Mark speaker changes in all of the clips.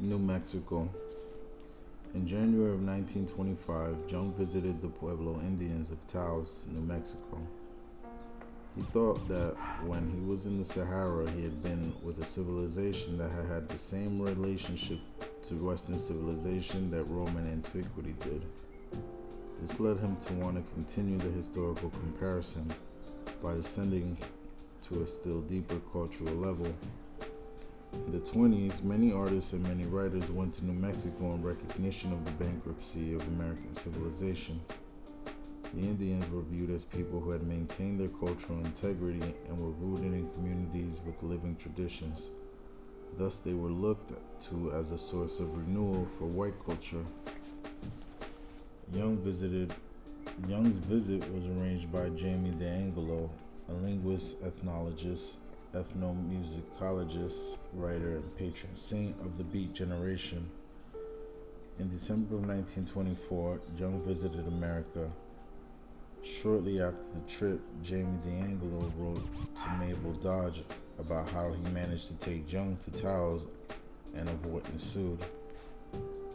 Speaker 1: New Mexico. In January of 1925, Jung visited the Pueblo Indians of Taos, New Mexico. He thought that when he was in the Sahara, he had been with a civilization that had had the same relationship to Western civilization that Roman antiquity did. This led him to want to continue the historical comparison by descending to a still deeper cultural level. In the 20s, many artists and many writers went to New Mexico in recognition of the bankruptcy of American civilization. The Indians were viewed as people who had maintained their cultural integrity and were rooted in communities with living traditions. Thus, they were looked to as a source of renewal for white culture. Jung's visit was arranged by Jamie DeAngelo, a linguist, ethnologist, ethnomusicologist, writer, and patron saint of the Beat generation. In December of 1924, Jung visited America. Shortly after the trip, Jamie DeAngelo wrote to Mabel Dodge about how he managed to take Jung to Taos and of what ensued.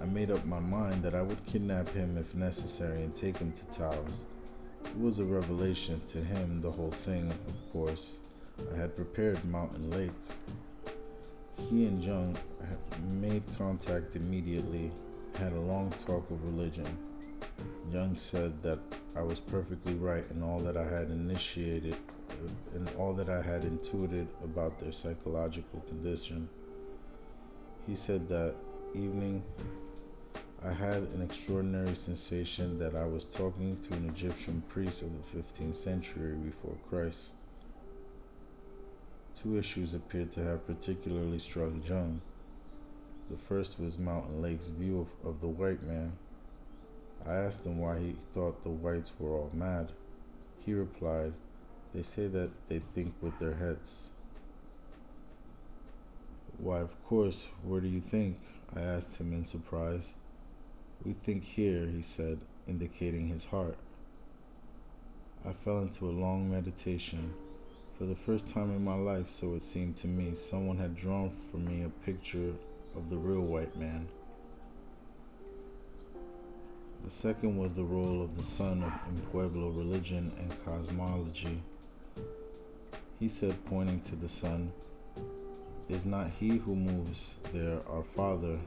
Speaker 1: I made up my mind that I would kidnap him if necessary and take him to Taos. It was a revelation to him, the whole thing, of course. I had prepared Mountain Lake. He and Jung made contact immediately, had a long talk of religion. Jung said that I was perfectly right in all that I had initiated and all that I had intuited about their psychological condition. He said that evening I had an extraordinary sensation that I was talking to an Egyptian priest of the 15th century before Christ. Two issues appeared to have particularly struck Jung. The first was Mountain Lake's view of the white man. I asked him why he thought the whites were all mad. He replied, "They say that they think with their heads." "Why, of course, where do you think?" I asked him in surprise. "We think here," he said, indicating his heart. I fell into a long meditation. For the first time in my life, so it seemed to me, someone had drawn for me a picture of the real white man. The second was the role of the sun in Pueblo religion and cosmology. He said, pointing to the sun, "Is not he who moves there our Father?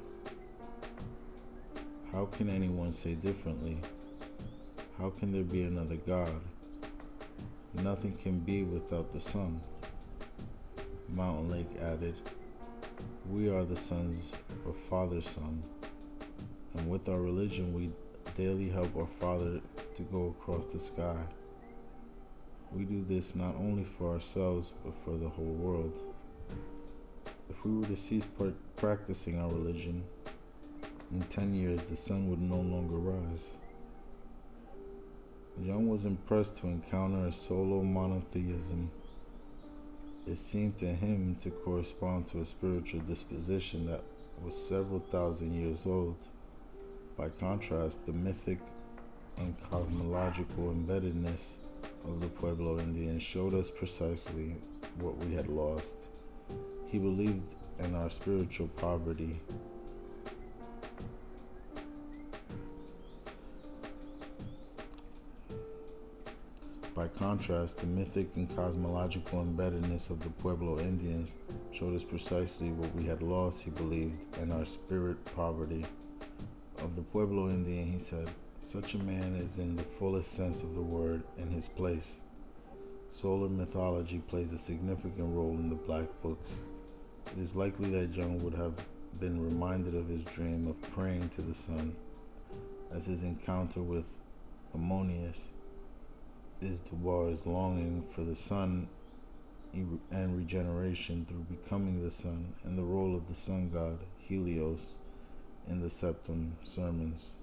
Speaker 1: How can anyone say differently? How can there be another God? Nothing can be without the sun." Mountain Lake added, "We are the sons of Father's Son, and with our religion we daily help our Father to go across the sky. We do this not only for ourselves, but for the whole world. If we were to cease practicing our religion, in 10 years the sun would no longer rise." Jung was impressed to encounter a solo monotheism. It seemed to him to correspond to a spiritual disposition that was several thousand years old. By contrast, the mythic and cosmological embeddedness of the Pueblo Indians showed us precisely what we had lost. He believed in our spiritual poverty. By contrast, the mythic and cosmological embeddedness of the Pueblo Indians showed us precisely what we had lost, he believed, and our spirit poverty. Of the Pueblo Indian, he said, "Such a man is in the fullest sense of the word in his place." Solar mythology plays a significant role in the Black Books. It is likely that Jung would have been reminded of his dream of praying to the sun, as his encounter with Ammonius is Dubois' longing for the sun and regeneration through becoming the sun, and the role of the sun god, Helios, in the Septum Sermons.